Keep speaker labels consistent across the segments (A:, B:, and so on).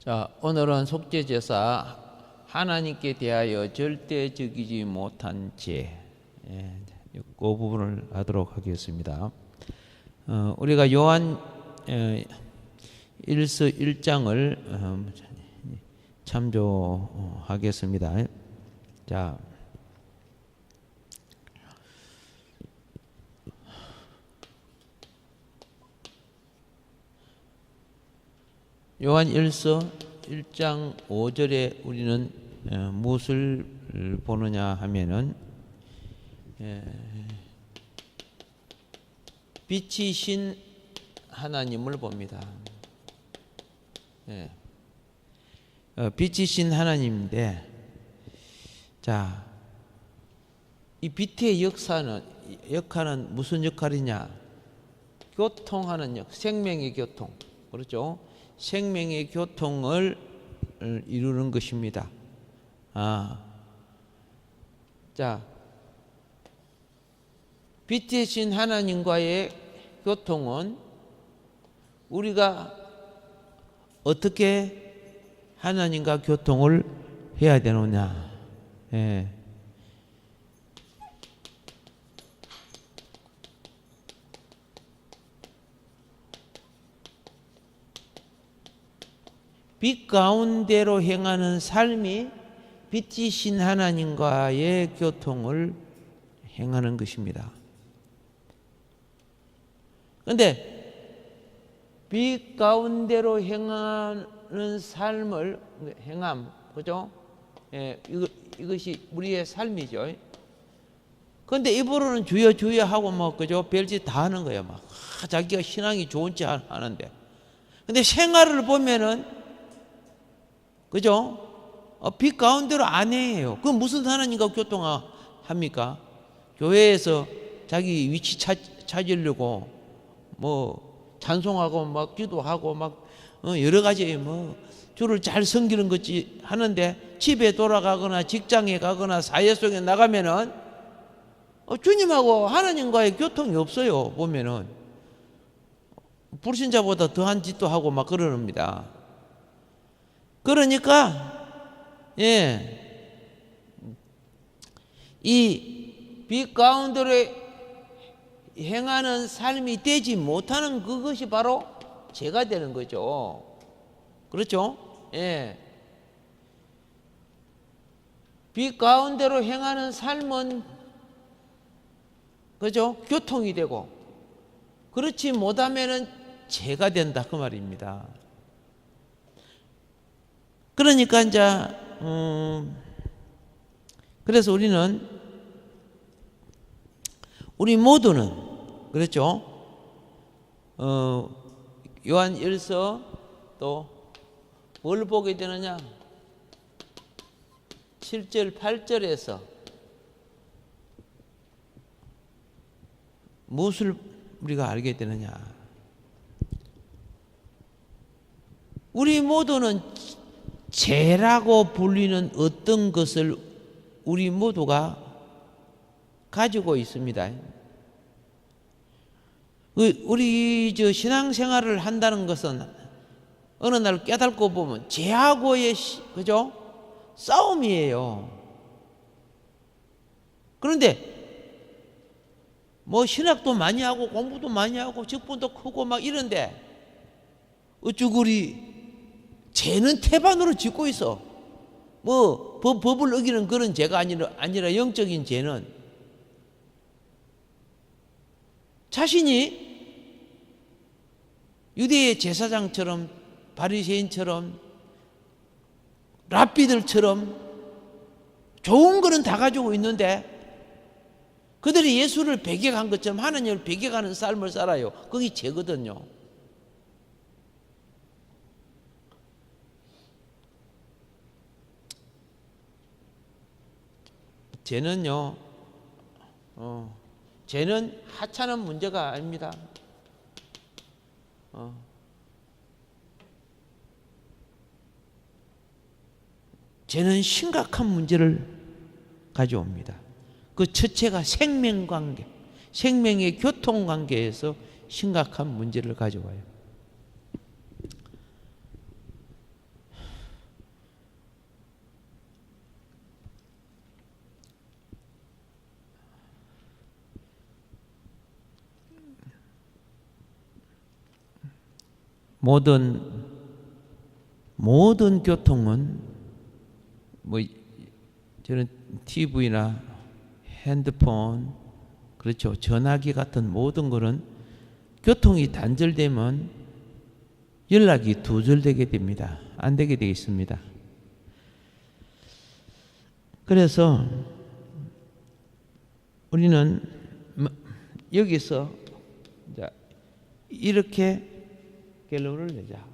A: 자, 오늘은 속죄제사 하나님께 대하여 절대적이지 못한 죄, 그 부분을 하도록 하겠습니다. 우리가 요한 1서 1장을 참조하겠습니다. 자, 요한 1서 1장 5절에 우리는 무엇을 보느냐 하면은 빛이신 하나님을 봅니다. 빛이신 하나님인데, 자, 이 빛의 역할은 무슨 역할이냐? 교통하는 생명의 교통, 그렇죠? 생명의 교통을 이루는 것입니다. 자, 빛이신 하나님과의 교통은 우리가 어떻게 하나님과 교통을 해야 되느냐? 빛 가운데로 행하는 삶이 빛이신 하나님과의 교통을 행하는 것입니다. 그런데 빛 가운데로 행하는 삶을 그죠? 이것이 우리의 삶이죠. 그런데 입으로는 주여 주여 하고 그죠? 별짓 다 하는 거예요. 자기가 신앙이 좋은 척 하는데. 근데 생활을 보면은 그죠? 빛 가운데로 안 해요. 그럼 무슨 하나님과 교통합니까? 교회에서 자기 위치 찾으려고 찬송하고 기도하고 여러 가지 주를 잘 섬기는 것이 하는데, 집에 돌아가거나 직장에 가거나 사회 속에 나가면은 주님하고 하나님과의 교통이 없어요. 보면은 불신자보다 더한 짓도 하고 그러랍니다. 그러니까 이 빛 가운데로 행하는 삶이 되지 못하는 그것이 바로 죄가 되는 거죠. 그렇죠? 빛 가운데로 행하는 삶은 그죠? 교통이 되고, 그렇지 못하면은 죄가 된다 그 말입니다. 그러니까 이제 그래서 우리 모두는 그렇죠. 요한 1서 또 뭘 보게 되느냐? 7절 8절에서 무엇을 우리가 알게 되느냐? 우리 모두는 죄라고 불리는 어떤 것을 우리 모두가 가지고 있습니다. 우리 신앙생활을 한다는 것은 어느 날 깨닫고 보면 죄하고의 그죠? 싸움이에요. 그런데 신학도 많이 하고 공부도 많이 하고 직분도 크고 이런데 어쩌구리 죄는 태반으로 짓고 있어. 법을 어기는 그런 죄가 아니라 영적인 죄는 자신이 유대의 제사장처럼 바리새인처럼 랍비들처럼 좋은 거는 다 가지고 있는데 그들이 예수를 배격한 것처럼 하나님을 배격하는 삶을 살아요. 그게 죄거든요. 죄는요, 죄는 하찮은 문제가 아닙니다. 죄는 심각한 문제를 가져옵니다. 그 첫째가 생명관계, 생명의 교통관계에서 심각한 문제를 가져와요. 모든 교통은 뭐 저는 TV나 핸드폰, 그렇죠, 전화기 같은 모든 거는 교통이 단절되면 연락이 두절되게 됩니다. 안 되게 되어 있습니다. 그래서 우리는 여기서 이렇게 결론을 내자.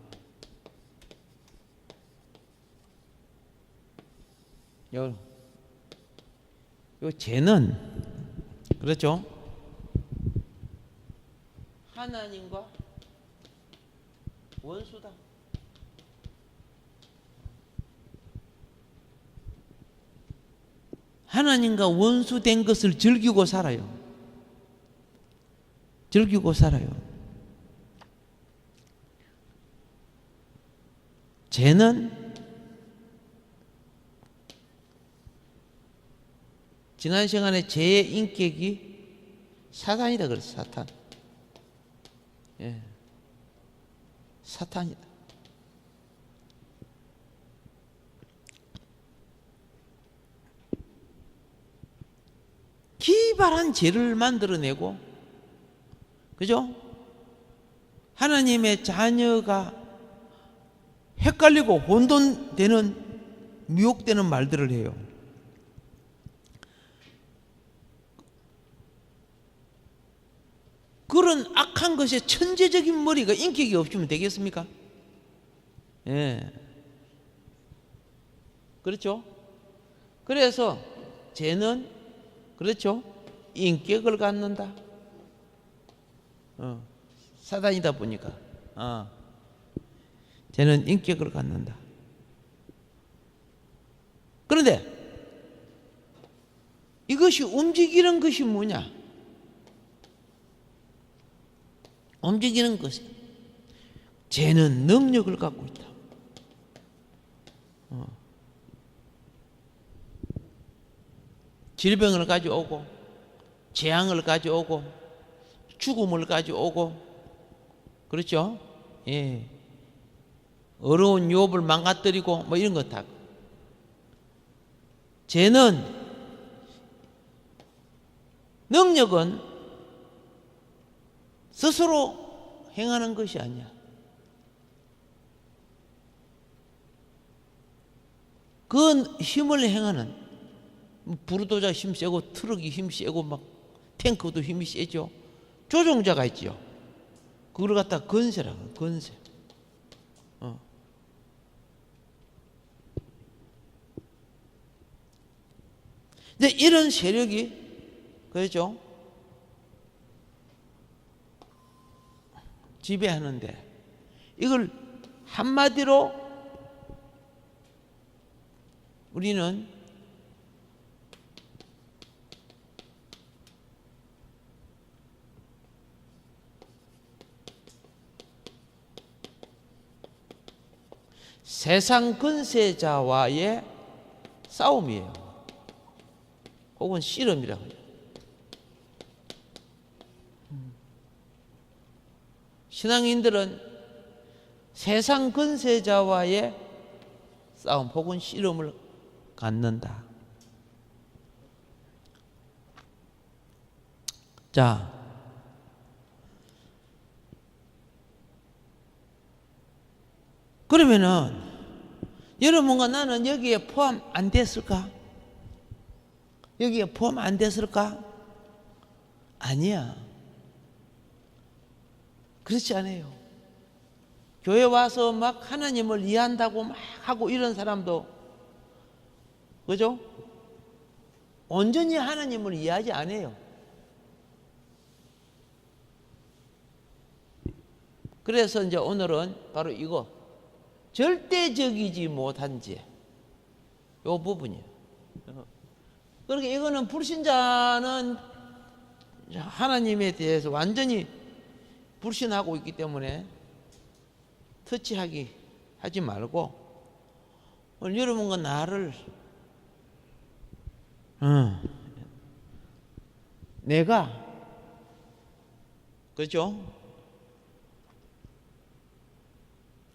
A: 요 죄는, 그렇죠, 하나님과 원수다. 하나님과 원수된 것을 즐기고 살아요. 즐기고 살아요. 죄는 지난 시간에 죄의 인격이 사탄이다 그랬어. 사탄. 예. 사탄이다. 기발한 죄를 만들어내고, 그죠? 하나님의 자녀가 헷갈리고 혼돈되는, 미혹되는 말들을 해요. 그런 악한 것에 천재적인 머리가, 인격이 없으면 되겠습니까? 예. 그렇죠? 그래서 죄는, 그렇죠, 인격을 갖는다. 사단이다 보니까 죄는 인격을 갖는다. 그런데 이것이 움직이는 것이 뭐냐? 움직이는 것이, 죄는 능력을 갖고 있다. 질병을 가져오고, 재앙을 가져오고, 죽음을 가져오고, 그렇죠? 예. 어려운 유업을 망가뜨리고, 뭐 이런 것 다. 죄는, 능력은 스스로 행하는 것이 아니야. 그건 힘을 행하는, 부르도자 힘 세고, 트럭이 힘 세고, 막 탱크도 힘이 세죠. 조종자가 있지요. 그걸 갖다 건세라고, 건세. 이제 이런 세력이, 그렇죠, 지배하는데, 이걸 한마디로 우리는 세상 권세자와의 싸움이에요. 혹은 씨름이라고 해요. 신앙인들은 세상 권세자와의 싸움 혹은 씨름을 갖는다. 자, 그러면은 여러분과 나는 여기에 포함 안 됐을까? 여기에 포함 안 됐을까? 아니야. 그렇지 않아요. 교회 와서 막 하나님을 이해한다고 막 하고 이런 사람도, 그죠? 온전히 하나님을 이해하지 않아요. 그래서 이제 오늘은 바로 이거, 절대적이지 못한 죄, 요 부분이에요. 그러니까 이거는 불신자는 하나님에 대해서 완전히 불신하고 있기 때문에 하지 말고, 오늘 여러분과 나를 내가, 그렇죠,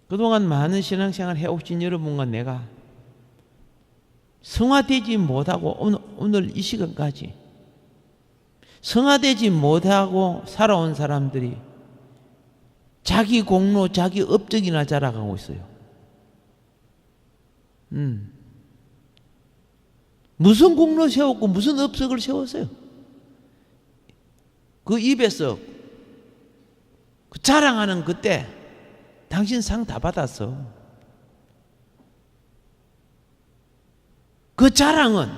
A: 그동안 많은 신앙생활 해오신 여러분과 내가 성화되지 못하고 오늘 이 시간까지 성화되지 못하고 살아온 사람들이 자기 공로, 자기 업적이나 자랑하고 있어요. 무슨 공로 세웠고 무슨 업적을 세웠어요? 그 입에서 그 자랑하는 그때 당신 상 다 받았어. 그 자랑은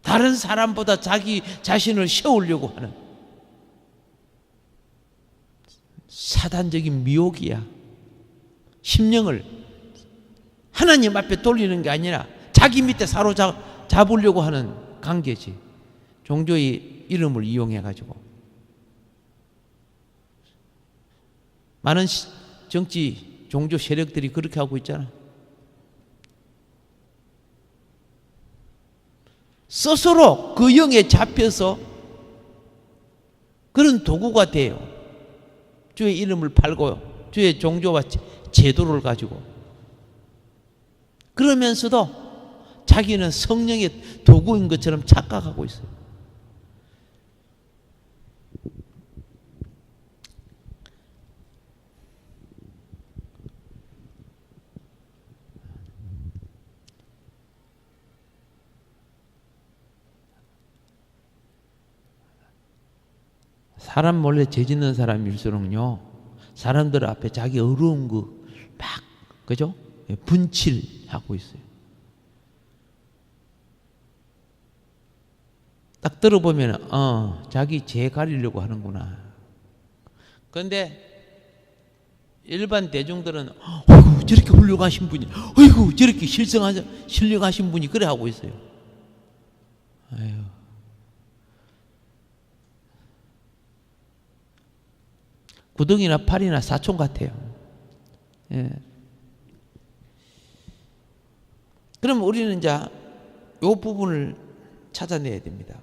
A: 다른 사람보다 자기 자신을 세우려고 하는 사단적인 미혹이야. 심령을 하나님 앞에 돌리는 게 아니라 자기 밑에 사로잡으려고 하는 관계지. 종교의 이름을 이용해 가지고 많은 정치 종교 세력들이 그렇게 하고 있잖아. 스스로 그 영에 잡혀서 그런 도구가 돼요. 주의 이름을 팔고 주의 종교와 제도를 가지고 그러면서도 자기는 성령의 도구인 것처럼 착각하고 있어요. 사람 몰래 죄 짓는 사람일수록요, 사람들 앞에 자기 어려운 거 막, 그죠? 분칠하고 있어요. 딱 들어보면, 자기 죄 가리려고 하는구나. 그런데 일반 대중들은, 어이구, 저렇게 훌륭하신 분이, 어이구, 저렇게 신령하신 분이 그래 하고 있어요. 아유. 구덩이나 팔이나 사촌 같아요. 예. 그럼 우리는 이제 이 부분을 찾아내야 됩니다.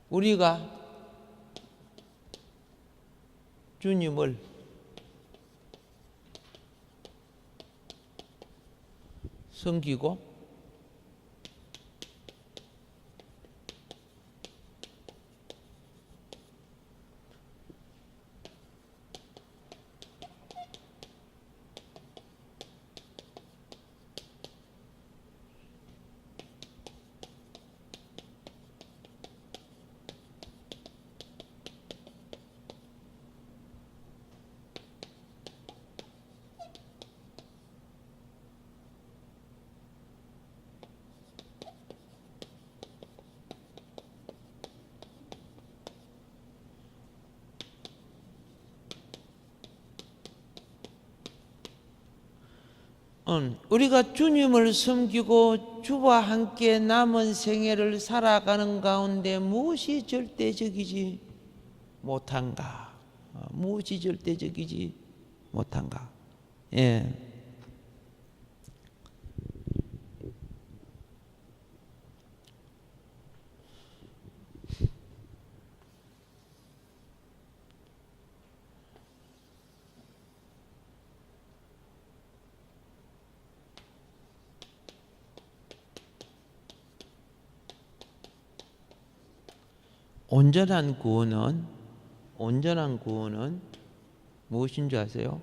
A: 우리가 주님을 섬기고 우리가 주님을 섬기고 주와 함께 남은 생애를 살아가는 가운데 무엇이 절대적이지 못한가? 무엇이 절대적이지 못한가? 예. 온전한 구원은 무엇인 줄 아세요?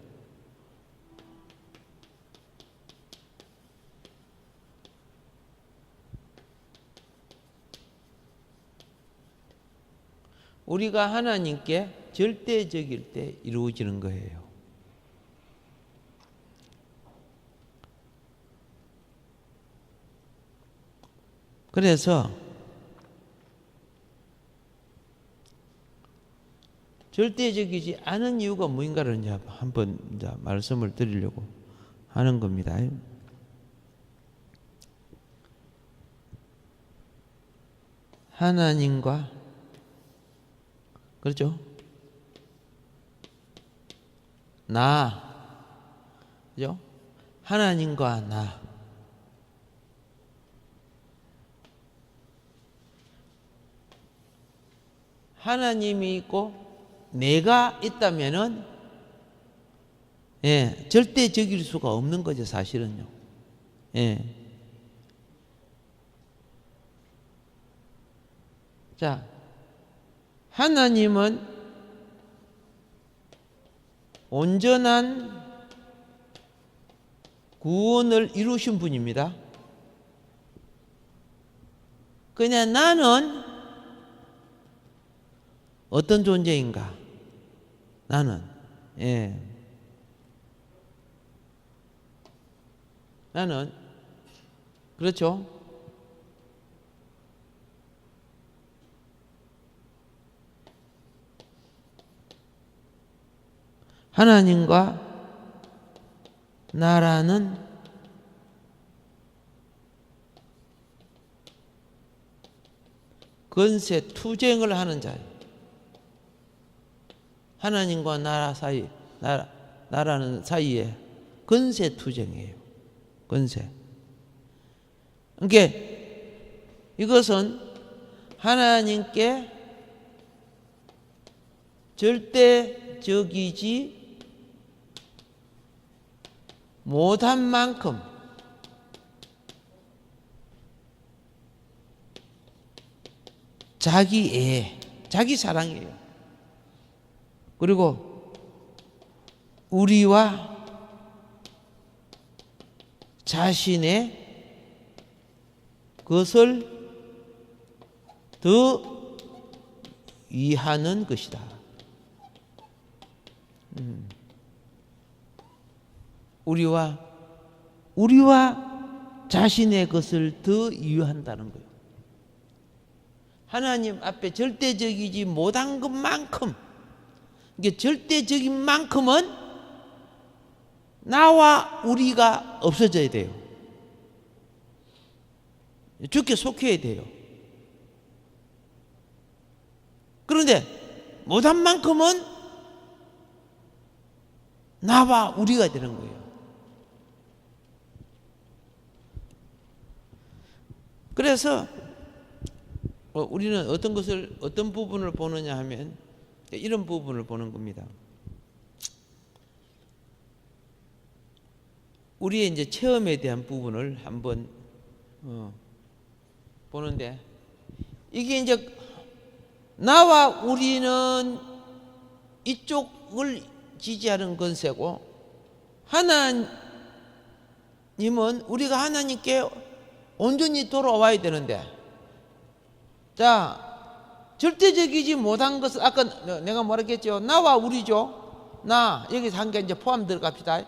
A: 우리가 하나님께 절대적일 때 이루어지는 거예요. 그래서 절대적이지 않은 이유가 무엇인가를 이제 한번 이제 말씀을 드리려고 하는 겁니다. 하나님과 그렇죠? 그죠? 하나님과 나. 하나님이 있고 내가 있다면은 절대적일 수가 없는 거죠, 사실은요. 자, 하나님은 온전한 구원을 이루신 분입니다. 그냥 나는 어떤 존재인가? 나는 나는 그렇죠? 하나님과 나라는 권세 투쟁을 하는 자예요. 하나님과 나라 사이, 나라는 사이에 권세 투쟁이에요. 권세. 그러니까 이것은 하나님께 절대적이지 못한 만큼 자기 애, 자기 사랑이에요. 그리고 우리와 자신의 것을 더 위하는 것이다. 우리와 자신의 것을 더 위한다는 거예요. 하나님 앞에 절대적이지 못한 것만큼, 이게 절대적인 만큼은 나와 우리가 없어져야 돼요. 죽게 속해야 돼요. 그런데 못한 만큼은 나와 우리가 되는 거예요. 그래서 우리는 어떤 부분을 보느냐 하면 이런 부분을 보는 겁니다. 우리의 이제 체험에 대한 부분을 한번 보는데, 이게 이제 나와 우리는 이쪽을 지지하는 권세고, 하나님은 우리가 하나님께 온전히 돌아와야 되는데, 자, 절대적이지 못한 것은 아까 내가 말했겠죠. 나와 우리죠. 나 여기서 한 개 이제 포함 들어갑시다.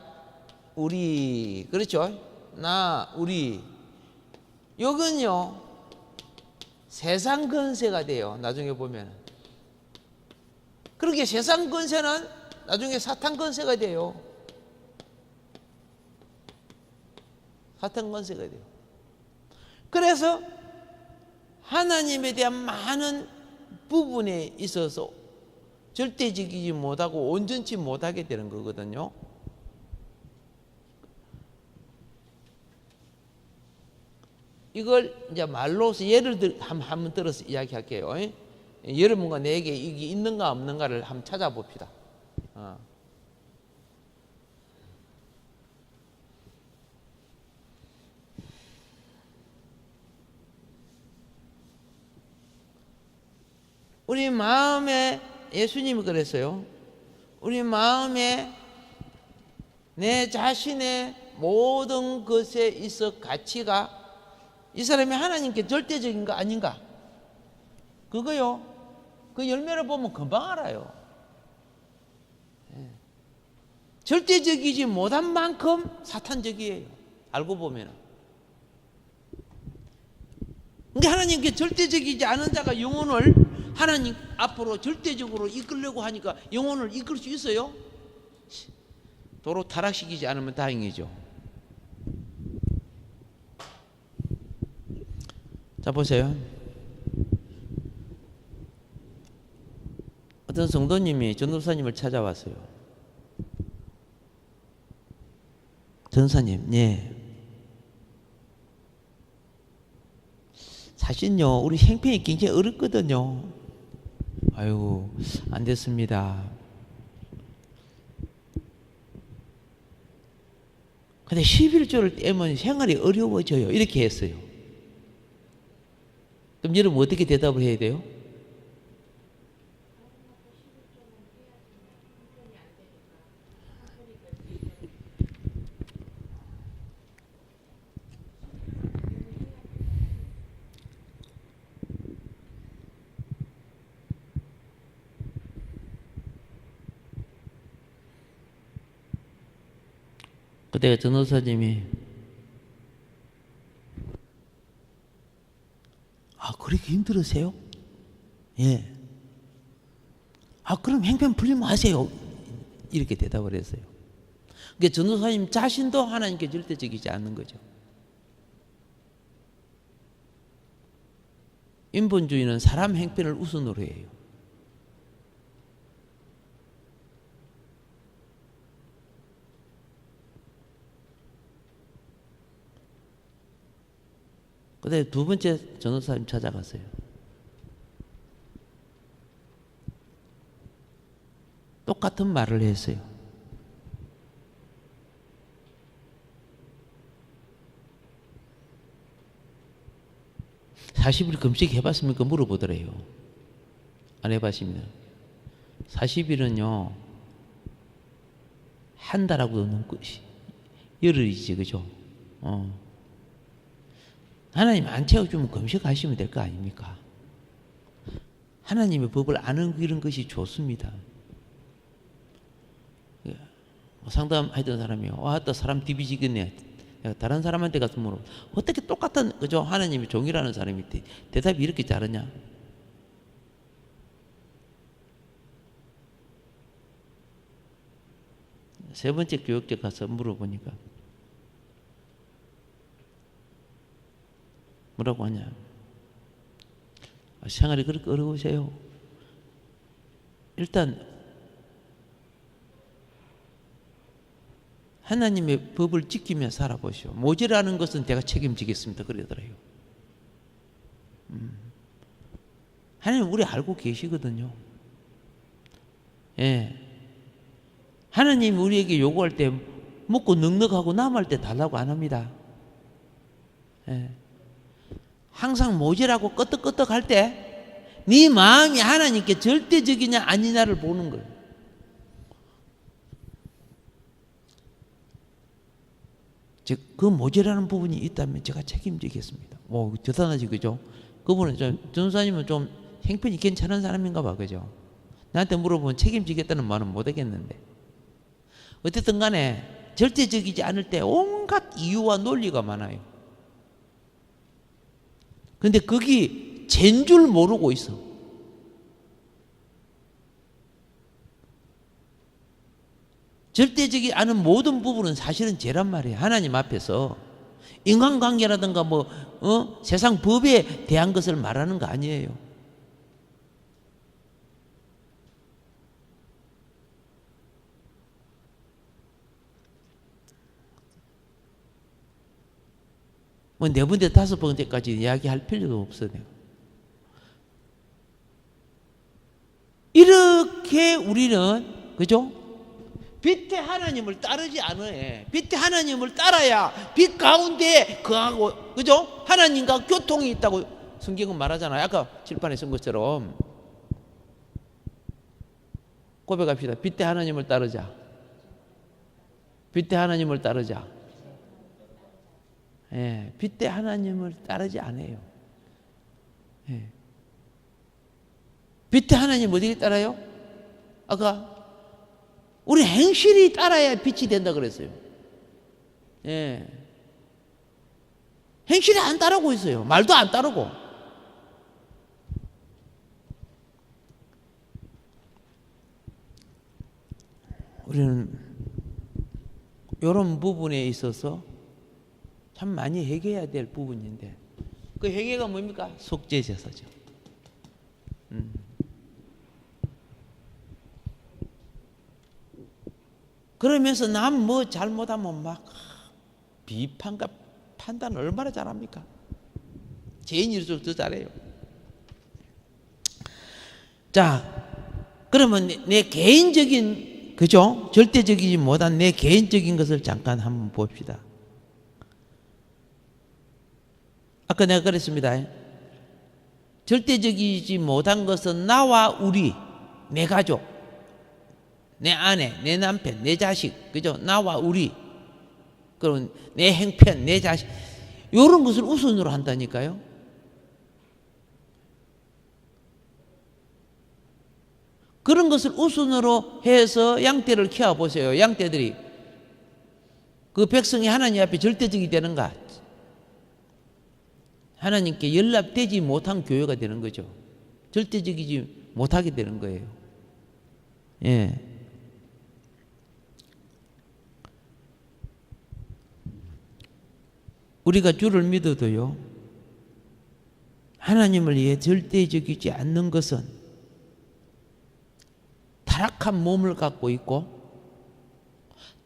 A: 우리, 그렇죠? 나, 우리. 여긴요 세상 권세가 돼요. 나중에 보면. 그렇게 세상 권세는 나중에 사탄 권세가 돼요. 사탄 권세가 돼요. 그래서 하나님에 대한 많은 부분에 있어서 절대적이지 못하고 온전치 못하게 되는 거거든요. 이걸 이제 말로서 예를 한번 들어서 이야기할게요. 여러분과 내게 이게 있는가 없는가를 한번 찾아봅시다. 우리 마음에, 예수님이 그랬어요. 우리 마음에 내 자신의 모든 것에 있어 가치가 이 사람이 하나님께 절대적인 거 아닌가? 그거요. 그 열매를 보면 금방 알아요. 절대적이지 못한 만큼 사탄적이에요. 알고 보면. 그러니까 하나님께 절대적이지 않은 자가 영혼을 하나님 앞으로 절대적으로 이끌려고 하니까 영혼을 이끌 수 있어요? 도로 타락시키지 않으면 다행이죠. 자, 보세요. 어떤 성도님이 전도사님을 찾아왔어요. 전사님, 예. 사실요, 우리 형편이 굉장히 어렵거든요. 아이고, 안 됐습니다. 근데 11조를 떼면 생활이 어려워져요. 이렇게 했어요. 그럼 여러분 어떻게 대답을 해야 돼요? 그때 전도사님이 그렇게 힘들으세요? 예. 그럼 형편 풀리면 하세요. 이렇게 대답을 했어요. 그러니까 전도사님 자신도 하나님께 절대적이지 않는 거죠. 인본주의는 사람 형편을 우선으로 해요. 그때 두 번째 전도사님 찾아갔어요. 똑같은 말을 했어요. 40일 금식 해봤습니까? 물어보더래요. 안 해봤습니다. 40일은요, 한 달하고도 넘고 열흘이지, 그죠? 하나님 안 채워주면 금식하시면 될 거 아닙니까? 하나님의 법을 아는 이런 것이 좋습니다. 상담하던 사람이 또 사람 뒤비지겠네. 내가 다른 사람한테 가서 물어. 어떻게 똑같은 그죠? 하나님의 종이라는 사람이 대답이 이렇게 다르냐? 세 번째 교육제 가서 물어보니까 뭐라고 하냐? 생활이 그렇게 어려우세요? 일단 하나님의 법을 지키며 살아보시오. 모자라는 것은 내가 책임지겠습니다. 그러더래요. 하나님 우리 알고 계시거든요. 예. 하나님이 우리에게 요구할 때 먹고 넉넉하고 남을 때 달라고 안 합니다. 예. 항상 모자라고 끄떡끄떡할 때 네 마음이 하나님께 절대적이냐 아니냐를 보는 거예요. 즉 그 모자라는 부분이 있다면 제가 책임지겠습니다. 대단하지 그죠? 그분은 전도사님은 좀 형편이 괜찮은 사람인가 봐 그죠? 나한테 물어보면 책임지겠다는 말은 못 하겠는데 어쨌든 간에 절대적이지 않을 때 온갖 이유와 논리가 많아요. 근데 거기 잰 줄 모르고 있어. 절대적이 않은 모든 부분은 사실은 죄란 말이에요. 하나님 앞에서 인간관계라든가 세상 법에 대한 것을 말하는 거 아니에요. 네 번째, 다섯 번째까지 이야기할 필요도 없어요. 이렇게 우리는, 그죠? 빛의 하나님을 따르지 않아요. 빛의 하나님을 따라야 빛 가운데 거하고, 그죠? 하나님과 교통이 있다고 성경은 말하잖아요. 아까 칠판에 쓴 것처럼. 고백합시다. 빛의 하나님을 따르자. 빛의 하나님을 따르자. 예, 빛의 하나님을 따르지 않아요. 예. 빛의 하나님 어디에 따라요? 아까 우리 행실이 따라야 빛이 된다 그랬어요. 예. 행실이 안 따르고 있어요. 말도 안 따르고. 우리는 이런 부분에 있어서 참 많이 회개해야 될 부분인데 그 회개가 뭡니까? 속죄제사죠. 그러면서 남 잘못하면 막 비판과 판단을 얼마나 잘합니까? 죄인일수록 더 잘해요. 자, 그러면 내 개인적인, 그죠? 절대적이지 못한 내 개인적인 것을 잠깐 한번 봅시다. 아까 내가 그랬습니다. 절대적이지 못한 것은 나와 우리, 내 가족, 내 아내, 내 남편, 내 자식, 그죠? 나와 우리, 그럼 내 형편, 내 자식, 이런 것을 우선으로 한다니까요. 그런 것을 우선으로 해서 양떼를 키워보세요. 양떼들이 그 백성이 하나님 앞에 절대적이 되는가? 하나님께 연락되지 못한 교회가 되는 거죠. 절대적이지 못하게 되는 거예요. 예. 우리가 주를 믿어도요, 하나님을 위해 절대적이지 않는 것은 타락한 몸을 갖고 있고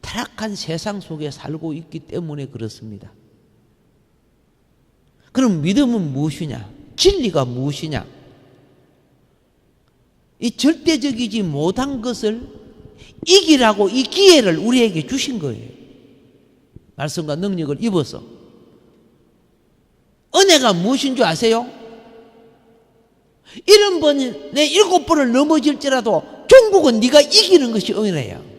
A: 타락한 세상 속에 살고 있기 때문에 그렇습니다. 그럼 믿음은 무엇이냐? 진리가 무엇이냐? 이 절대적이지 못한 것을 이기라고 이 기회를 우리에게 주신 거예요. 말씀과 능력을 입어서. 은혜가 무엇인 줄 아세요? 70번, 내 7번을 넘어질지라도 종국은 네가 이기는 것이 은혜야.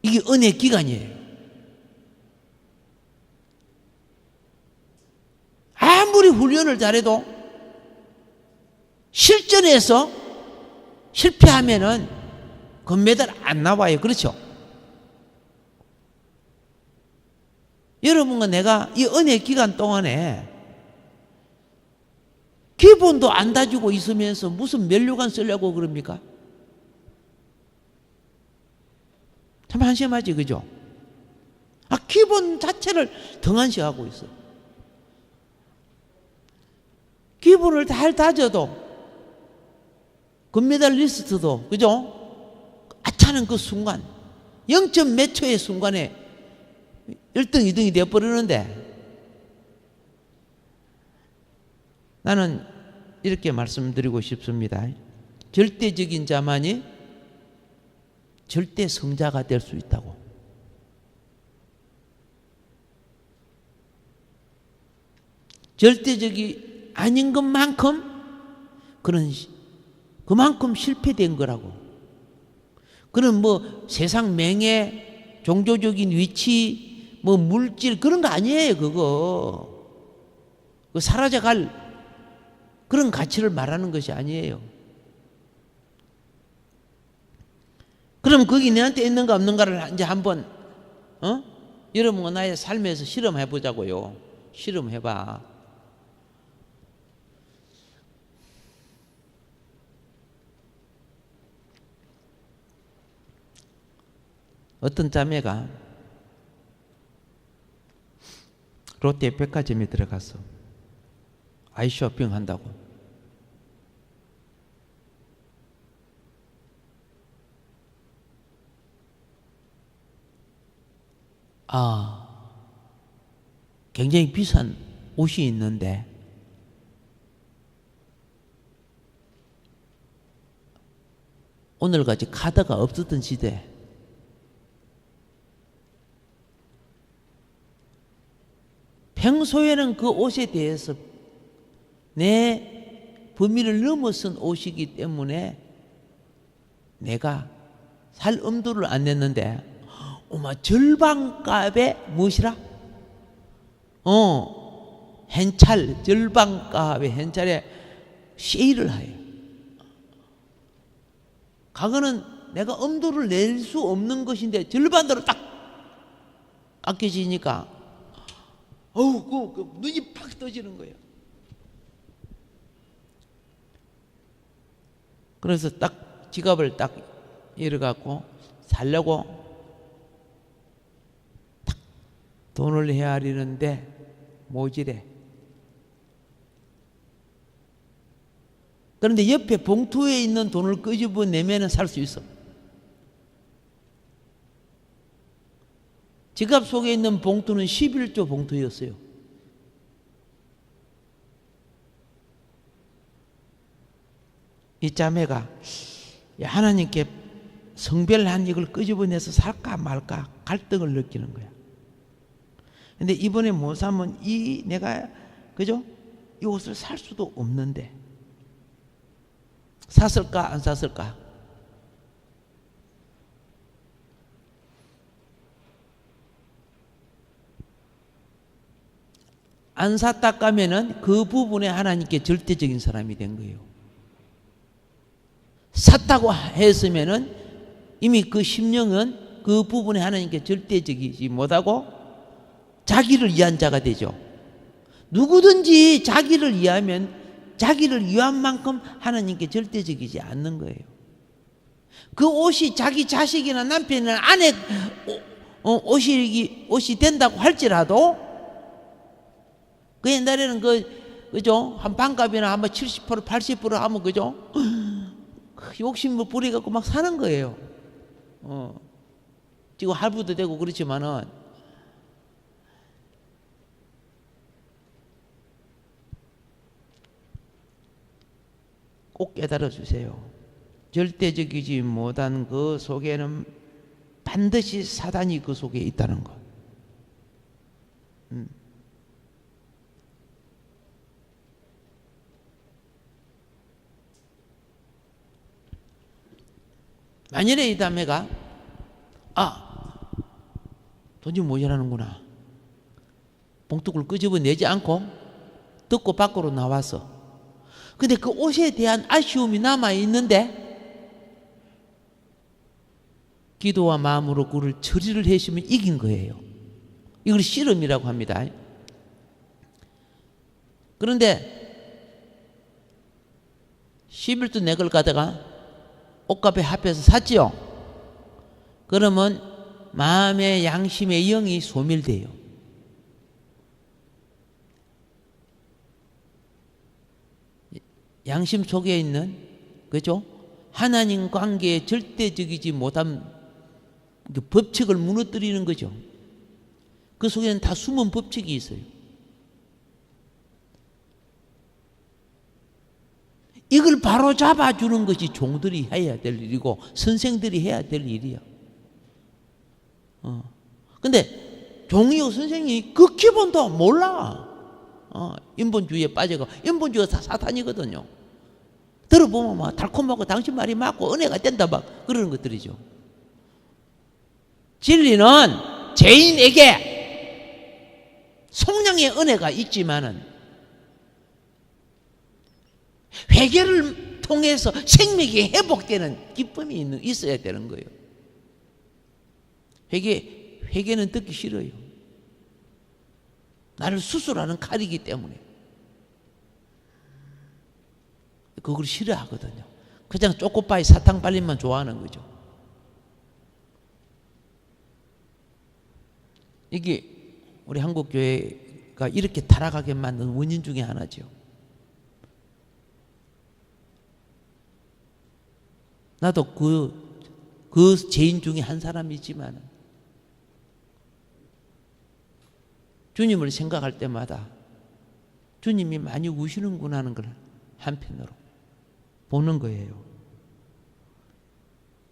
A: 이게 은혜 기간이에요. 아무리 훈련을 잘해도 실전에서 실패하면은 금메달 안 나와요. 그렇죠? 여러분과 내가 이 은혜 기간 동안에 기본도 안 다지고 있으면서 무슨 면류관 쓰려고 그럽니까? 참 한심하지, 그죠? 기본 자체를 등한시하고 있어. 기본을 잘 다져도 금메달 리스트도, 그죠? 아차는 그 순간 0점 몇 초의 순간에 1등, 2등이 되어버리는데, 나는 이렇게 말씀드리고 싶습니다. 절대적인 자만이 절대 성자가 될 수 있다고. 절대적이 아닌 것만큼 그만큼 실패된 거라고. 그런 뭐 세상 명예, 종교적인 위치, 뭐 물질 그런 거 아니에요. 그거 사라져갈 그런 가치를 말하는 것이 아니에요. 그럼 거기 내한테 있는가 없는가를 이제 한번 여러분과 나의 삶에서 실험해 보자고요. 실험해봐. 어떤 자매가 롯데 백화점에 들어가서 아이 쇼핑 한다고. 굉장히 비싼 옷이 있는데 오늘까지 카드가 없었던 시대, 평소에는 그 옷에 대해서 내 범위를 넘어선 옷이기 때문에 내가 살 엄두를 안 냈는데, 절반값에 무엇이라? 현찰, 절반값에 현찰에 세일을 해요. 그거는 내가 엄두를 낼 수 없는 것인데 절반대로 딱 깎여지니까 눈이 팍 떠지는 거예요. 그래서 딱 지갑을 딱 열어갖고 살려고 딱 돈을 헤아리는데 모질해. 그런데 옆에 봉투에 있는 돈을 끄집어내면 살 수 있어. 지갑 속에 있는 봉투는 11조 봉투였어요. 이 자매가 하나님께 성별한 이걸 끄집어내서 살까 말까 갈등을 느끼는 거야. 근데 이번에 못 사면 내가 그죠? 이 옷을 살 수도 없는데 샀을까 안 샀을까? 안 샀다 까면은 그 부분에 하나님께 절대적인 사람이 된 거예요. 샀다고 했으면은 이미 그 심령은 그 부분에 하나님께 절대적이지 못하고 자기를 위한 자가 되죠. 누구든지 자기를 위하면 자기를 위한 만큼 하나님께 절대적이지 않는 거예요. 그 옷이 자기 자식이나 남편이나 아내 옷이 된다고 할지라도 그 옛날에는 그죠? 한 반값이나 한번 70% 80% 하면 그죠? 욕심을 부려갖고 막 사는 거예요. 지금 할부도 되고 그렇지만은 꼭 깨달아 주세요. 절대적이지 못한 그 속에는 반드시 사단이 그 속에 있다는 것. 만일에 이 자매가 돈이 모자라는구나. 봉투를 끄집어내지 않고 듣고 밖으로 나왔어. 근데 그 옷에 대한 아쉬움이 남아있는데 기도와 마음으로 그를 처리를 해주면 이긴 거예요. 이걸 씨름이라고 합니다. 그런데 11도 내 걸 가다가 옷값에 합해서 샀지요. 그러면 마음의 양심의 영이 소멸돼요. 양심 속에 있는 그죠? 하나님 관계에 절대적이지 못한 그 법칙을 무너뜨리는 거죠. 그 속에는 다 숨은 법칙이 있어요. 이걸 바로 잡아주는 것이 종들이 해야 될 일이고 선생들이 해야 될 일이야. 근데 종이요 선생이 그 기본도 몰라. 인본주의에 빠져가. 인본주의가 다 사탄이거든요. 들어보면 막 달콤하고 당신 말이 맞고 은혜가 된다 막 그러는 것들이죠. 진리는 죄인에게 성령의 은혜가 있지만은 회개를 통해서 생명이 회복되는 기쁨이 있어야 되는 거예요. 회개는 듣기 싫어요. 나를 수술하는 칼이기 때문에 그걸 싫어하거든요. 그냥 쪼꼬빠이 사탕 발림만 좋아하는 거죠. 이게 우리 한국교회가 이렇게 타락하게 만든 원인 중에 하나죠. 나도 그 죄인 중에 한 사람이지만 주님을 생각할 때마다 주님이 많이 우시는구나 하는 걸 한편으로 보는 거예요.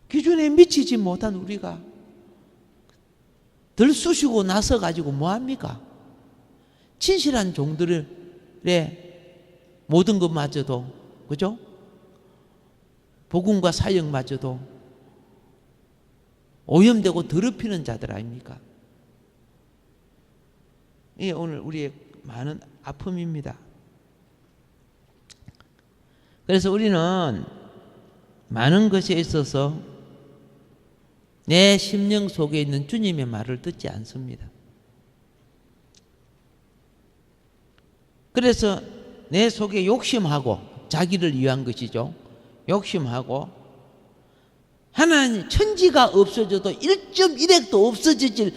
A: 기준에 미치지 못한 우리가 들쑤시고 나서 가지고 뭐합니까? 진실한 종들의 모든 것마저도 그죠? 복음과 사역마저도 오염되고 더럽히는 자들 아닙니까? 이게 오늘 우리의 많은 아픔입니다. 그래서 우리는 많은 것에 있어서 내 심령 속에 있는 주님의 말을 듣지 않습니다. 그래서 내 속에 욕심하고 자기를 위한 것이죠. 욕심하고 하나님 천지가 없어져도 1.1핵도 없어지질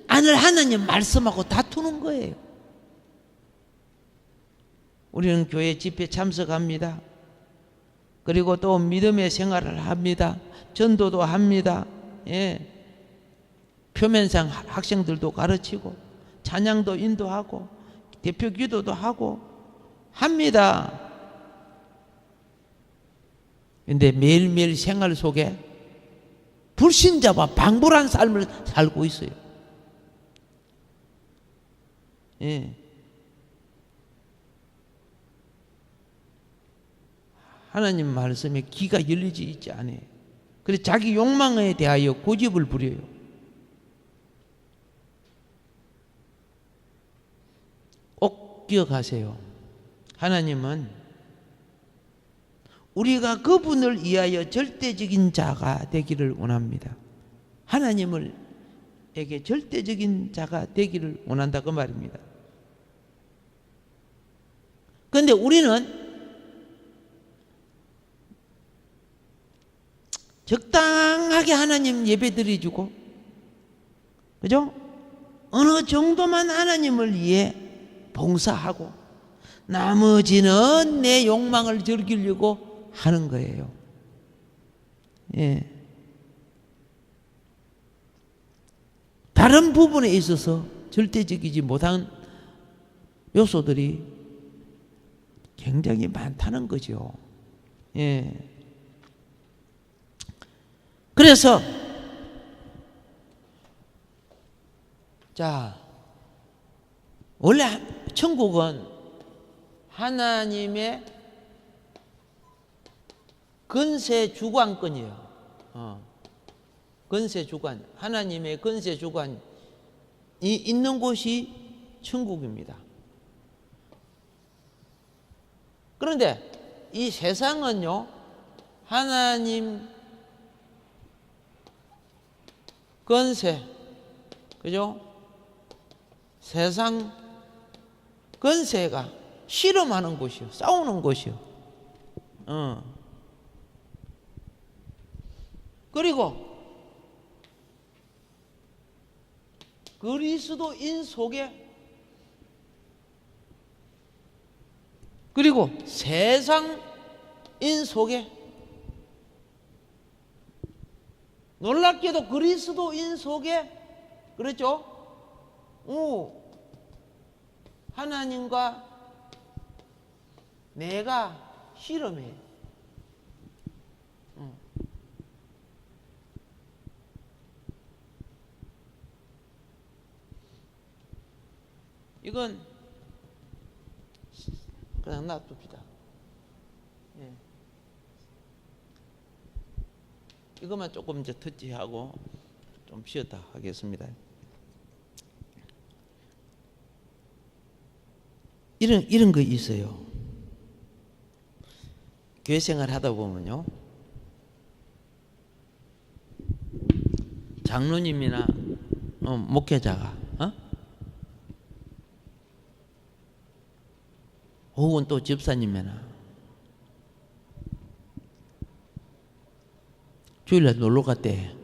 A: 않을 하나님 말씀하고 다투는 거예요. 우리는 교회 집회 참석합니다. 그리고 또 믿음의 생활을 합니다. 전도도 합니다. 예. 표면상 학생들도 가르치고 찬양도 인도하고 대표 기도도 하고 합니다. 근데 매일매일 생활 속에 불신자와 방불한 삶을 살고 있어요. 예. 하나님 말씀에 귀가 열리지 있지 않아요. 그래서 자기 욕망에 대하여 고집을 부려요. 꼭 기억하세요. 하나님은 우리가 그분을 위하여 절대적인 자가 되기를 원합니다. 하나님에게 절대적인 자가 되기를 원한다 그 말입니다. 그런데 우리는 적당하게 하나님 예배 드려주고, 그죠? 어느 정도만 하나님을 위해 봉사하고 나머지는 내 욕망을 즐기려고 하는 거예요. 예. 다른 부분에 있어서 절대적이지 못한 요소들이 굉장히 많다는 거죠. 예. 그래서 자, 원래 천국은 하나님의 건세 주관권이에요. 건세 주관, 하나님의 건세 주관이 있는 곳이 천국입니다. 그런데 이 세상은요, 하나님 건세, 그죠? 세상 건세가 실험하는 곳이요, 싸우는 곳이요. 그리고 그리스도인 속에, 그리고 세상인 속에, 놀랍게도 그리스도인 속에, 그렇죠? 하나님과 내가 실험해. 이건 그냥 놔둡시다. 예. 이것만 조금 이제 터치하고 좀 쉬었다 하겠습니다. 이런 거 있어요. 교회 생활 하다 보면요, 장로님이나 목회자가 혹은 또 집사님이나 주일날 놀러 갔대.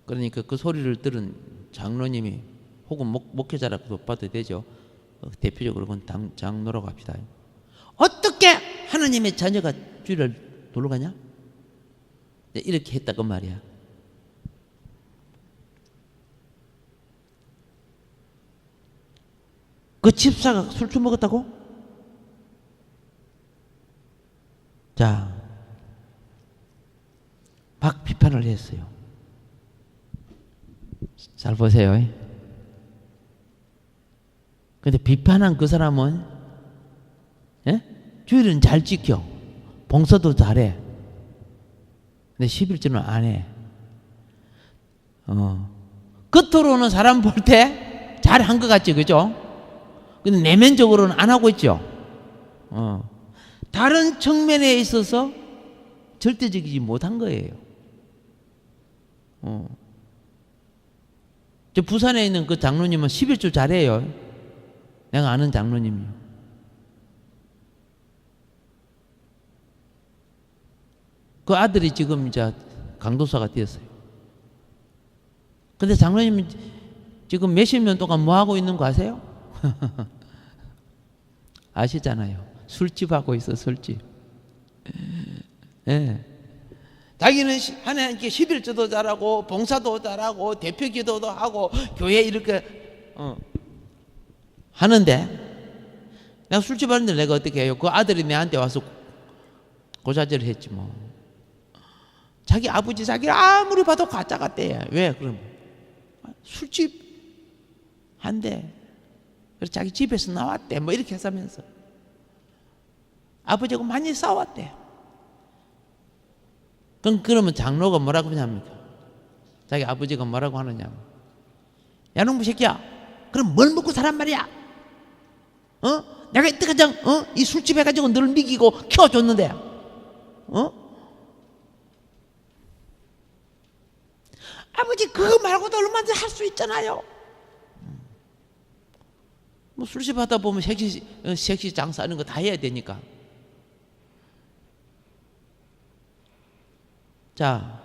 A: 그러니까 그 소리를 들은 장로님이 혹은 목회자라고 봐도 되죠. 대표적으로 그건 장로라고 합시다. 어떻게 하나님의 자녀가 주일날 놀러 가냐? 이렇게 했다 그 말이야. 그 집사가 술주 먹었다고? 자, 막 비판을 했어요. 잘 보세요. 근데 비판한 그 사람은, 예? 주일은 잘 지켜, 봉사도 잘해. 근데 11조는 안 해. 겉으로는 사람 볼 때 잘한 것 같지, 그죠? 근데 내면적으로는 안 하고 있죠. 다른 측면에 있어서 절대적이지 못한 거예요. 저 부산에 있는 그 장로님은 11조 잘해요. 내가 아는 장로님이요. 그 아들이 지금 이제 강도사가 되었어요. 근데 장로님은 지금 몇십 년 동안 뭐 하고 있는 거 아세요? 아시잖아요. 술집 하고 있어, 술집. 예. 자기는 하나님께 11조도 잘하고 봉사도 잘하고 대표기도도 하고 교회 이렇게 하는데, 내가 술집 하는데 내가 어떻게 해요? 그 아들이 내한테 와서 고자질을 했지 뭐. 자기 아버지 자기를 아무리 봐도 가짜 같대. 왜? 그럼 술집 한대. 그래서 자기 집에서 나왔대. 뭐 이렇게 해서면서 아버지하고 많이 싸웠대. 그러면 장로가 뭐라고 하냐니까? 자기 아버지가 뭐라고 하느냐? 야, 놈의 새끼야, 그럼 뭘 먹고 살란 말이야? 내가 이때까지 이 술집 해가지고 너를 미기고 키워줬는데, 아버지 그거 말고도 얼마든지 할 수 있잖아요. 뭐 술집 하다 보면 섹시 장사하는 거 다 해야 되니까. 자,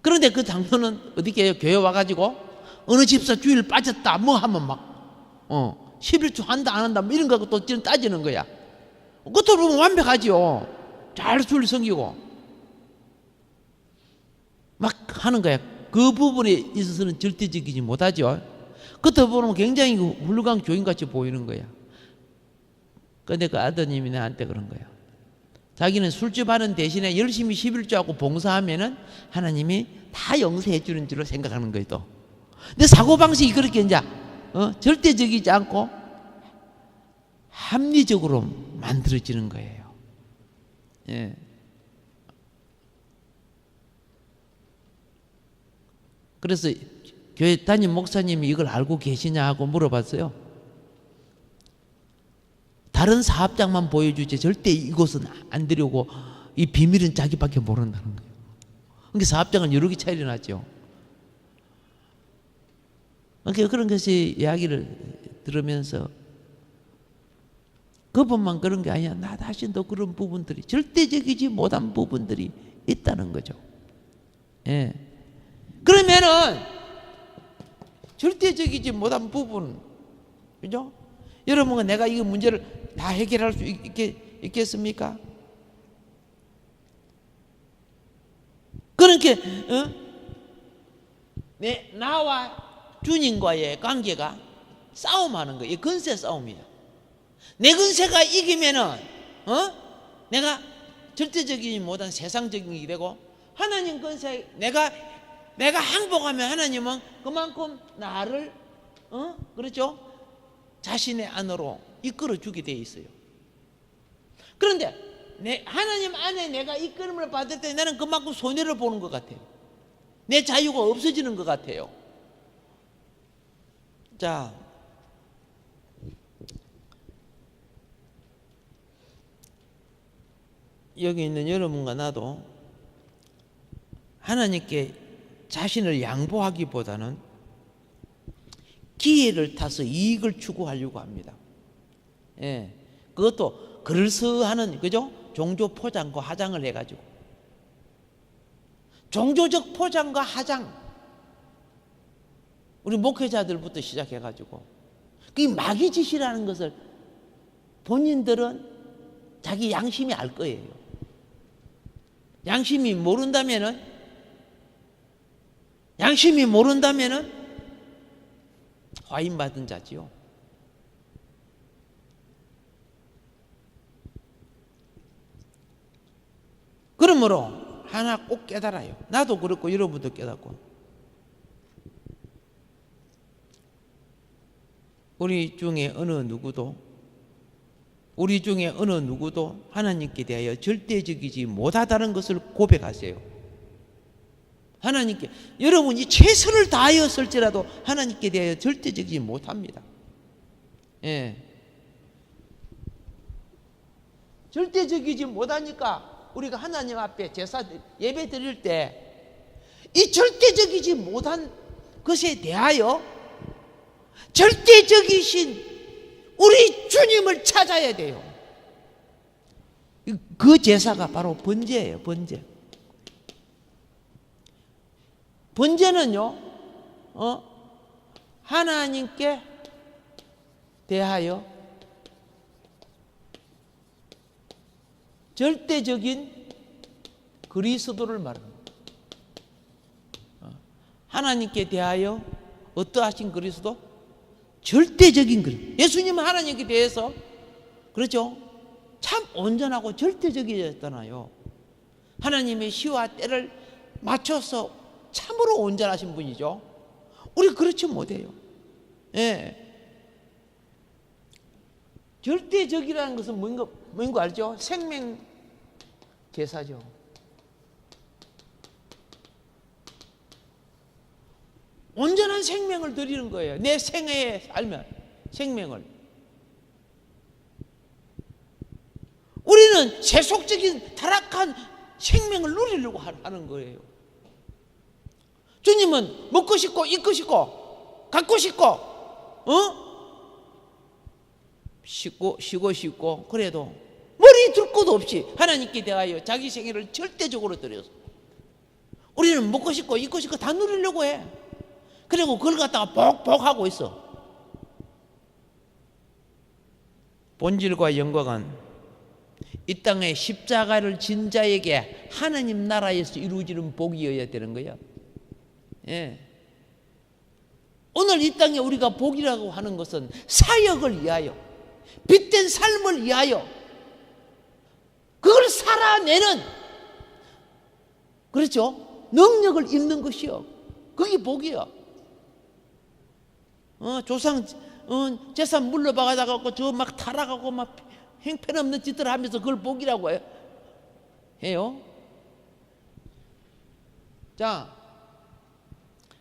A: 그런데 그 장로는 어디게 교회 와가지고 어느 집사 주일 빠졌다 뭐 하면 막 11주 한다 안 한다 뭐 이런 거 또 따지는 거야. 그것도 보면 완벽하지요. 잘 줄 섬기고 막 하는 거야. 그 부분에 있어서는 절대적이지 못하죠. 그것도 보면 굉장히 훌륭한 교인같이 보이는 거야. 그런데 그 아드님이 나한테 그런 거야. 자기는 술집 하는 대신에 열심히 11조하고 봉사하면은 하나님이 다 용서해 주는 줄로 생각하는 거예요 또. 근데 사고방식이 그렇게 이제 절대적이지 않고 합리적으로 만들어지는 거예요. 예. 그래서 교회 담임 목사님이 이걸 알고 계시냐 하고 물어봤어요. 다른 사업장만 보여주지 절대 이곳은 안 들여오고 이 비밀은 자기밖에 모른다는 거예요. 그러니까 사업장은 여러 개 차이가 나죠. 그러니까 그런 것이 이야기를 들으면서 그분만 그런 게 아니야. 나 자신도 그런 부분들이 절대적이지 못한 부분들이 있다는 거죠. 예. 그러면은 절대적이지 못한 부분, 그죠? 여러분은 내가 이 문제를 다 해결할 수 있겠습니까? 그러니까 나와 주님과의 관계가 싸움하는 거예요. 근세 싸움이에요. 내 근세가 이기면은 내가 절대적이지 못한 세상적인 게 되고, 하나님 근세 내가 항복하면 하나님은 그만큼 나를 그렇죠? 자신의 안으로 이끌어 주게 돼 있어요. 그런데 하나님 안에 내가 이끌음을 받을 때 나는 그만큼 손해를 보는 것 같아요. 내 자유가 없어지는 것 같아요. 자, 여기 있는 여러분과 나도 하나님께 자신을 양보하기보다는 기회를 타서 이익을 추구하려고 합니다. 예, 그것도 그럴싸하는, 그죠? 종교 포장과 하장을 해가지고 종교적 포장과 하장, 우리 목회자들부터 시작해가지고 그 마귀 짓이라는 것을 본인들은 자기 양심이 알 거예요. 양심이 모른다면은 화인받은 자지요. 그러므로 하나 꼭 깨달아요. 나도 그렇고 여러분도 깨닫고, 우리 중에 어느 누구도 하나님께 대하여 절대적이지 못하다는 것을 고백하세요. 하나님께 여러분이 최선을 다하였을지라도 하나님께 대하여 절대적이지 못합니다. 예. 절대적이지 못하니까 우리가 하나님 앞에 제사 예배 드릴 때 이 절대적이지 못한 것에 대하여 절대적이신 우리 주님을 찾아야 돼요. 그 제사가 바로 번제예요. 번제는요, 하나님께 대하여 절대적인 그리스도를 말하는 거예요. 하나님께 대하여 어떠하신 그리스도? 절대적인 그리스도. 예수님은 하나님께 대해서 그렇죠? 참 온전하고 절대적이었잖아요. 하나님의 시와 때를 맞춰서 참으로 온전하신 분이죠. 우리 그렇지 못해요. 예. 절대적이라는 것은 뭔가 알죠? 생명 제사죠. 온전한 생명을 드리는 거예요. 내 생애에 살면 생명을. 우리는 세속적인 타락한 생명을 누리려고 하는 거예요. 주님은 먹고 싶고 입고 싶고 갖고 싶고 쉬고 싶고 그래도 머리 둘 곳 없이 하나님께 대하여 자기 생애를 절대적으로 드려서 우리는 먹고 싶고 입고 싶고 다 누리려고 해. 그리고 그걸 갖다가 복복하고 있어. 본질과 영광은 이 땅에 십자가를 진 자에게 하나님 나라에서 이루어지는 복이어야 되는 거야. 예. 오늘 이 땅에 우리가 복이라고 하는 것은 사역을 위하여, 빛된 삶을 위하여, 그걸 살아내는, 그렇죠? 능력을 입는 것이요. 그게 복이야. 조상 재산 물러박아다가 저 막 타락하고 막 형편없는 짓을 하면서 그걸 복이라고 해요. 자,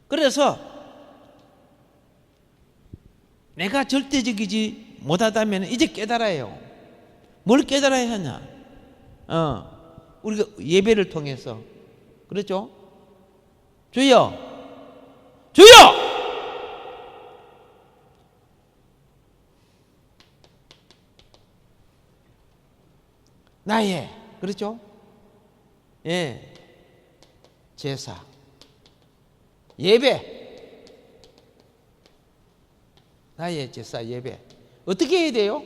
A: 그래서 내가 절대적이지 못하다면 이제 깨달아요. 뭘 깨달아야 하냐? 우리가 예배를 통해서 그렇죠? 주여, 주여! 나의 그렇죠? 예, 제사, 예배, 나의 제사 예배 어떻게 해야 돼요?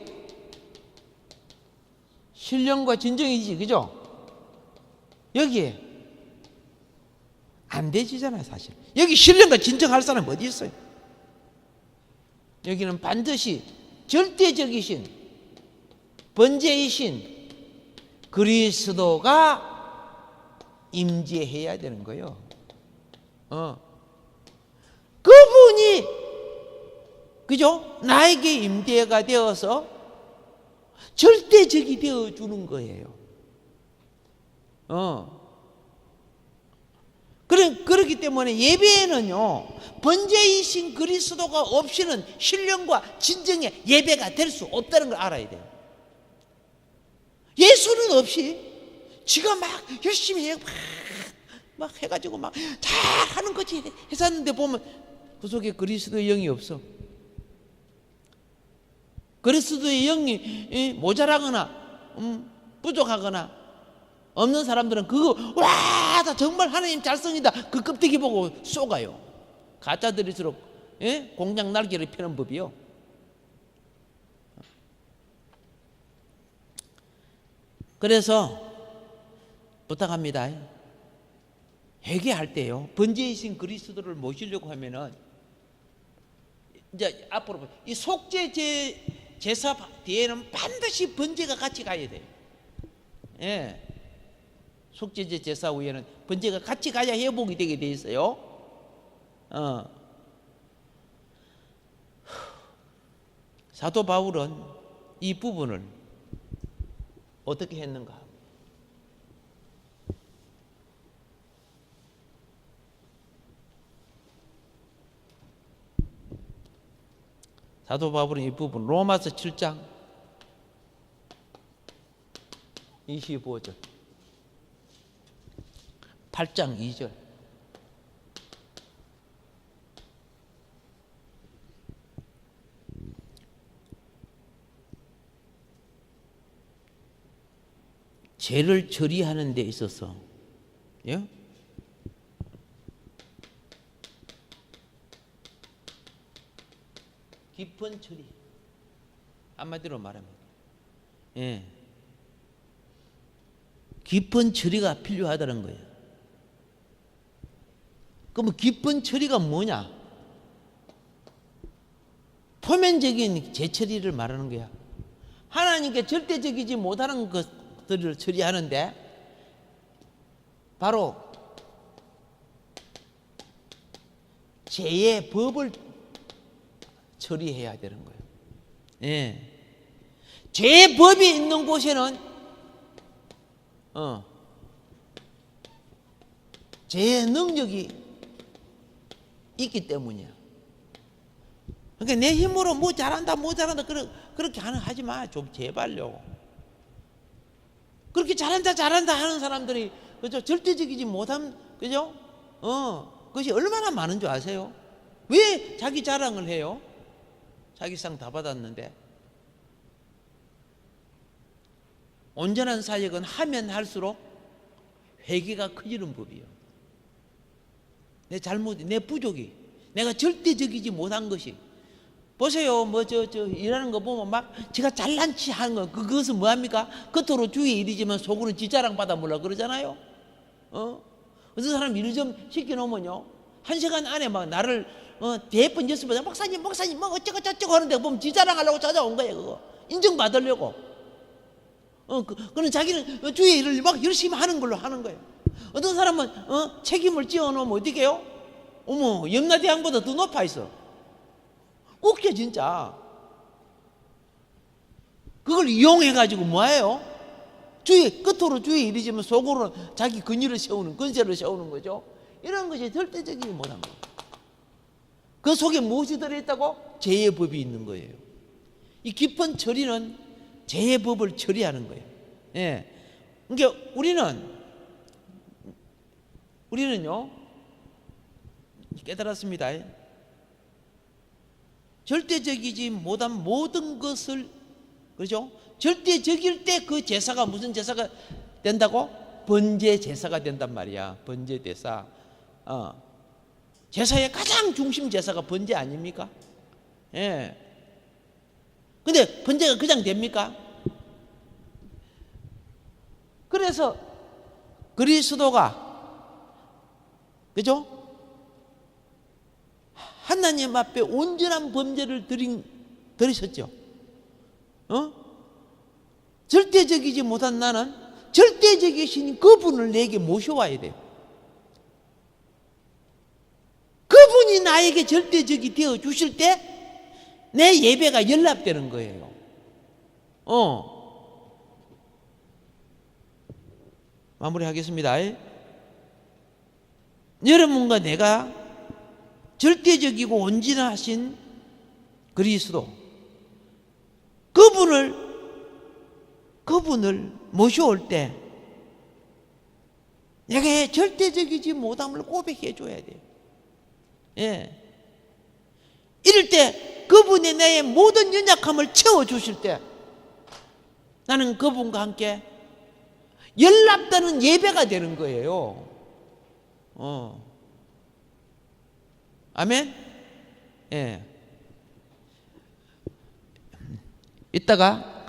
A: 신령과 진정이지, 그죠? 여기에 안 되지잖아요, 사실. 여기 신령과 진정할 사람 어디 있어요? 여기는 반드시 절대적이신 번제이신 그리스도가 임재해야 되는 거예요. 그분이 그죠? 나에게 임재가 되어서 절대적이 되어 주는 거예요. 그렇기 때문에 예배에는요, 번제이신 그리스도가 없이는 신령과 진정의 예배가 될 수 없다는 걸 알아야 돼요. 예수는 없이 지가 막 열심히 해, 막 해가지고 막 잘하는 거지 했었는데 보면 그 속에 그리스도의 영이 없어. 그리스도의 영이 모자라거나 부족하거나 없는 사람들은 그거 와, 다 정말 하나님 잘성이다 그 껍데기 보고 쏘가요. 가짜들일수록 공장 날개를 펴는 법이요. 그래서 부탁합니다. 회개할 때요, 번제이신 그리스도를 모시려고 하면은 이제 앞으로 이 속죄 제사 뒤에는 반드시 번제가 같이 가야 돼요. 예. 속죄제 제사 후에는 번제가 같이 가야 회복이 되게 돼 있어요. 사도 바울은 이 부분을 어떻게 했는가? 사도 바울은 이 부분 로마서 7장 25절 8장 2절 죄를 처리하는 데 있어서 예? 깊은 처리, 한마디로 말하면 깊은 처리가 필요하다는 거예요. 그럼 깊은 처리가 뭐냐? 표면적인 재처리를 말하는 거야. 하나님께 절대적이지 못하는 것들을 처리하는데 바로 죄의 법을 처리해야 되는 거예요. 예. 죄의 법이 있는 곳에는 죄의 능력이 있기 때문이야. 그러니까 내 힘으로 뭐 잘한다 그렇게 하지 마. 좀 제발요. 그렇게 잘한다 하는 사람들이 그죠? 절대적이지 못한 그죠? 그것이 얼마나 많은 줄 아세요? 왜 자기 자랑을 해요? 자기 상 다 받았는데. 온전한 사역은 하면 할수록 회개가 커지는 법이에요. 내 잘못, 내 부족이, 내가 절대적이지 못한 것이. 보세요, 일하는 거 보면 막 제가 잘난 치 하는 거, 그것은 뭐합니까? 겉으로 주의 일이지만 속으로는 지 자랑 받아 몰라 그러잖아요. 어떤 사람 일 좀 시켜놓으면요, 1시간 안에 막 나를 대번 여섯번 목사님 뭐 어쩌고 저쩌고 하는데 보면 지 자랑하려고 찾아온 거예요. 그거 인정받으려고. 그는 자기는 주의 일을 막 열심히 하는 걸로 하는 거예요. 어떤 사람은 책임을 지어놓으면 어떻게 해요? 어머, 염라대왕보다 더 높아 있어. 웃겨 진짜. 그걸 이용해가지고 뭐예요? 끝으로 주의 일이지만 속으로는 자기 근위를 세우는, 근세를 세우는 거죠. 이런 것이 절대적이지 못한 거예요. 그 속에 무엇이 들어있다고? 죄의 법이 있는 거예요. 이 깊은 처리는 죄의 법을 처리하는 거예요. 예. 그러니까 우리는요 깨달았습니다. 절대적이지 못한 모든 것을, 그렇죠? 절대적일 때 그 제사가 무슨 제사가 된다고? 번제 제사가 된단 말이야. 번제 제사. 제사의 가장 중심 제사가 번제 아닙니까? 예. 근데 번제가 그냥 됩니까? 그래서 그리스도가, 그죠? 하나님 앞에 온전한 범죄를 드리셨죠. 절대적이지 못한 나는 절대적이신 그분을 내게 모셔와야 돼요. 그분이 나에게 절대적이 되어 주실 때 내 예배가 연락되는 거예요. 마무리하겠습니다. 여러분과 내가 절대적이고 온전하신 그리스도, 그분을 모셔올 때 내가 절대적이지 못함을 고백해 줘야 돼요. 예. 이럴 때 그분이 내 모든 연약함을 채워주실 때 나는 그분과 함께 연락되는 예배가 되는 거예요. 아멘? 예. 이따가